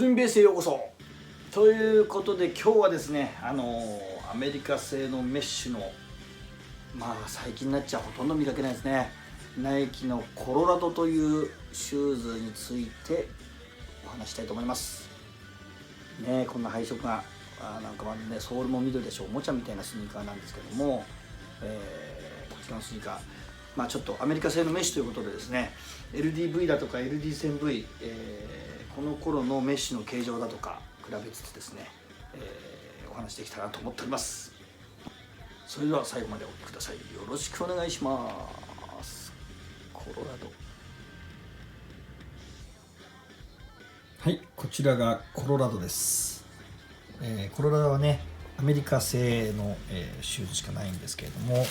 ズミベースへようこそということで、今日はですねアメリカ製のメッシュの最近になっちゃほとんど見かけないですね、ナイキのコロラドというシューズについてお話したいと思いますね。こんな配色がソールも緑でしょう、おもちゃみたいなスニーカーなんですけども、こちらのスニーカー、ちょっとアメリカ製のメッシュということでですね、 LDV だとか LD1000V、この頃のメッシュの形状だとか比べつつですね、お話できたらなと思っております。それでは最後までお聞きください。よろしくお願いします。コロラド。はい、こちらがコロラドです。コロラドはね、アメリカ製の、シューズしかないんですけれども、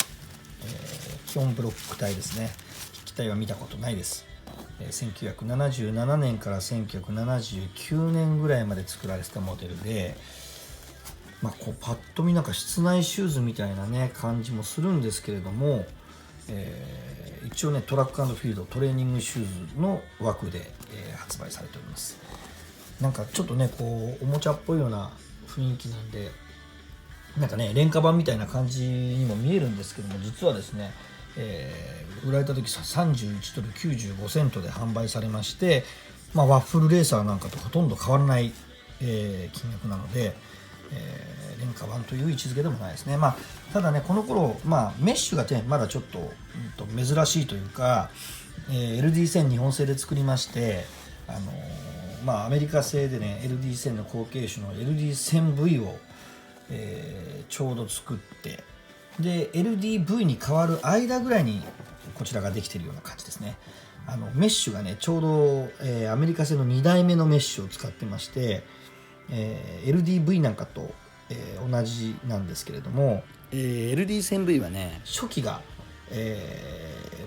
基本ブロック体ですね。機体は見たことないです。1977年から1979年ぐらいまで作られてたモデルで、こうパッと見室内シューズみたいなね感じもするんですけれども、一応ねトラック&フィールドトレーニングシューズの枠で、発売されております。ちょっとねこうおもちゃっぽいような雰囲気なんで、廉価版みたいな感じにも見えるんですけども、実はですね、売られた時31ドル95セントで販売されまして、ワッフルレーサーなんかとほとんど変わらない、金額なので、廉価版という位置づけでもないですね。ただねこの頃、メッシュがねまだちょっと、珍しいというか、LD1000 日本製で作りまして、アメリカ製でね LD1000 の後継種の LD1000V を、ちょうど作って、で LDV に変わる間ぐらいにこちらができているような感じですね。メッシュがねちょうど、アメリカ製の2代目のメッシュを使ってまして、LDV なんかと、同じなんですけれども、LD1000V はね初期が、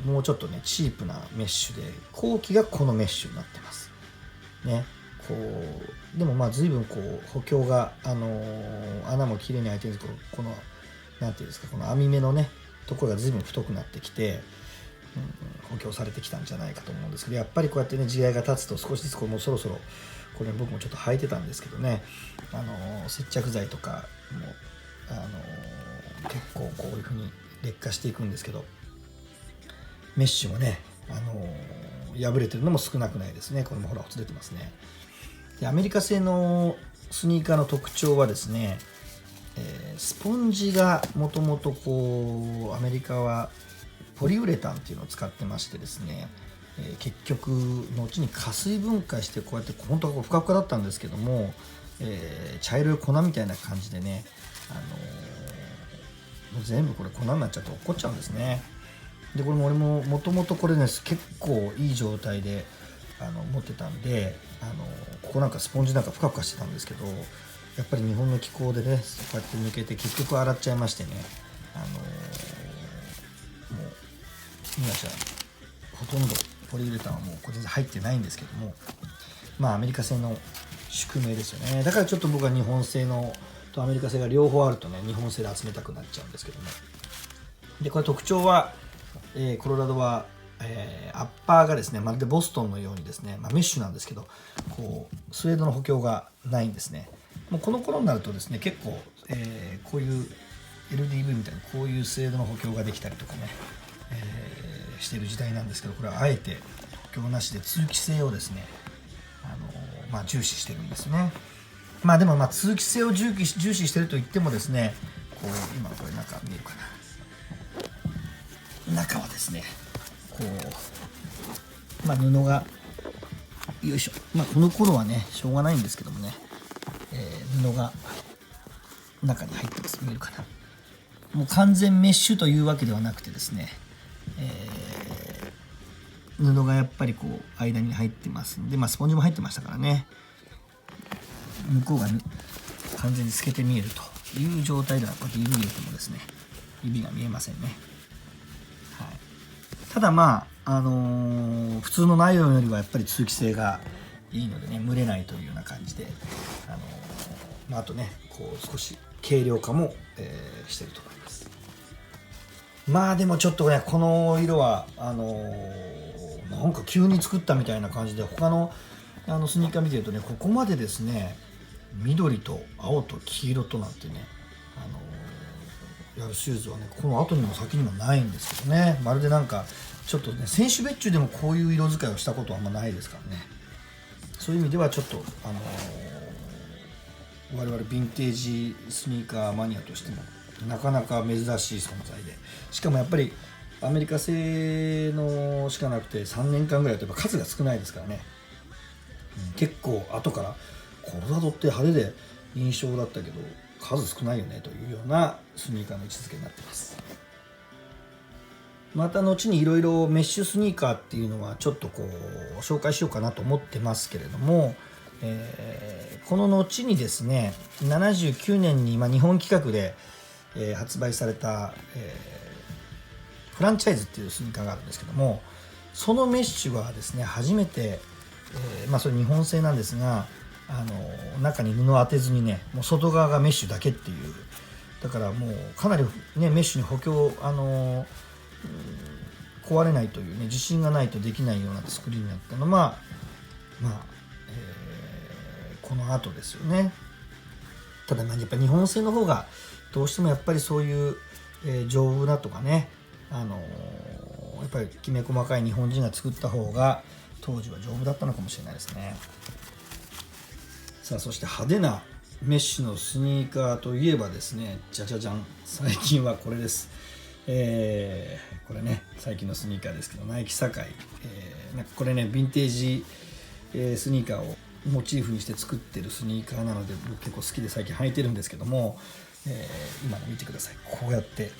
もうちょっとねチープなメッシュで、後期がこのメッシュになってますね。こうでも随分こう補強が、穴も綺麗に開いてるんですけど、このなんていうんですか、この網目のねところが随分太くなってきて、補強されてきたんじゃないかと思うんですけど、やっぱりこうやってね時代が経つと少しずつもうそろそろこれ僕もちょっと履いてたんですけどね、接着剤とかも結構こういう風に劣化していくんですけど、メッシュもね破れてるのも少なくないですね。これもほらほつれてますね。でアメリカ製のスニーカーの特徴はですね、スポンジがもともとこうアメリカはポリウレタンっていうのを使ってましてですね、結局後に加水分解してこうやって本当はふかふかだったんですけども、茶色い粉みたいな感じでね、もう全部これ粉になっちゃって落っこっちゃうんですね。でこれも俺ももともとこれね結構いい状態で持ってたんで、ここスポンジふかふかしてたんですけど、やっぱり日本の気候でねこうやって抜けて結局洗っちゃいましてね、もう今じゃほとんどポリウレタンはもうこれ全然入ってないんですけども、アメリカ製の宿命ですよね。だからちょっと僕は日本製のとアメリカ製が両方あるとね日本製で集めたくなっちゃうんですけども、でこれ特徴は、コロラドはアッパーがですねまるでボストンのようにですね、メッシュなんですけどこうスウェードの補強がないんですね。もうこの頃になるとですね結構、こういう LDV みたいにこういうスウェードの補強ができたりとかね、している時代なんですけど、これはあえて補強なしで通気性をですね重視してるんですね。でも通気性を重視してると言ってもですね、こう今これ見えるかな、中はですねこう布がよいしょ、この頃はねしょうがないんですけどもね、布が中に入ってます。見えるかな。もう完全メッシュというわけではなくてですね、布がやっぱりこう間に入ってますんで、スポンジも入ってましたからね、向こうが完全に透けて見えるという状態ではこうやって指入れてもですね指が見えませんね。ただ普通のナイロンよりはやっぱり通気性がいいのでね蒸れないというような感じで、あとねこう少し軽量化も、してると思います。でもちょっとねこの色は急に作ったみたいな感じで、他のスニーカー見てるとね、ここまでですね緑と青と黄色となんてね、やるシューズはねこの後にも先にもないんですけどね、まるでなんかちょっとね選手別注でもこういう色使いをしたことはあんまないですからね。そういう意味ではちょっと我々ヴィンテージスニーカーマニアとしてもなかなか珍しい存在で、しかもやっぱりアメリカ製のしかなくて3年間ぐらいだとやっぱ数が少ないですからね、結構後からコロラドって派手で印象だったけど数少ないよねというようなスニーカーの位置づけになっています。また後にいろいろメッシュスニーカーっていうのはちょっとこう紹介しようかなと思ってますけれども、この後にですね79年に日本規格で、発売された、フランチャイズっていうスニーカーがあるんですけども、そのメッシュはですね初めて、それ日本製なんですが中に布当てずにねもう外側がメッシュだけっていう、だからもうかなりねメッシュに補強壊れないというね自信がないとできないような作りになったのはこの後ですよね。ただやっぱり日本製の方がどうしてもやっぱりそういう、丈夫だとかねやっぱりきめ細かい日本人が作った方が当時は丈夫だったのかもしれないですね。さあそして派手なメッシュのスニーカーといえばですね、じゃじゃじゃん、最近はこれです。これね最近のスニーカーですけど、ナイキサカイ、これねヴィンテージ、スニーカーをモチーフにして作ってるスニーカーなので僕結構好きで最近履いてるんですけども、今の見てください。こうやって、ね、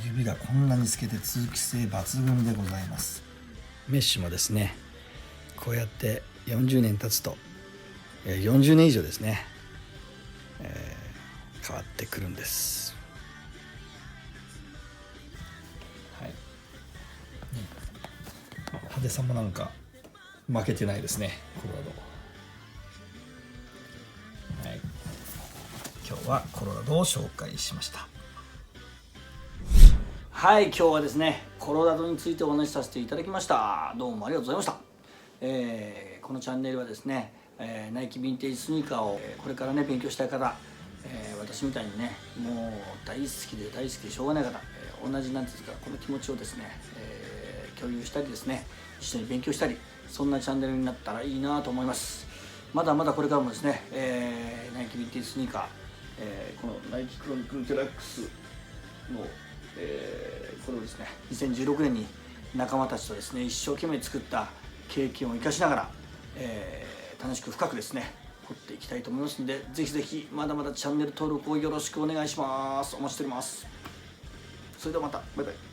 指がこんなに透けて通気性抜群でございます。メッシュもですねこうやって40年経つと40年以上ですね、変わってくるんです。はい、派手さもなんか負けてないですねコロラド。はい、今日はコロラドを紹介しました。はい、今日はですねコロラドについてお話しさせていただきました。どうもありがとうございました。このチャンネルはですね、ナイキヴィンテージスニーカーをこれからね勉強したい方、私みたいにねもう大好きでしょうがない方、同じなんですかこの気持ちをですね、共有したりですね一緒に勉強したり、そんなチャンネルになったらいいなと思います。まだまだこれからもですね、ナイキヴィンテージスニーカー、このナイキクロニクルデラックスの、これをですね2016年に仲間たちとですね一生懸命作った経験を生かしながら、楽しく深くですね掘っていきたいと思いますので、ぜひぜひまだまだチャンネル登録をよろしくお願いします。お待ちしております。それではまたバイバイ。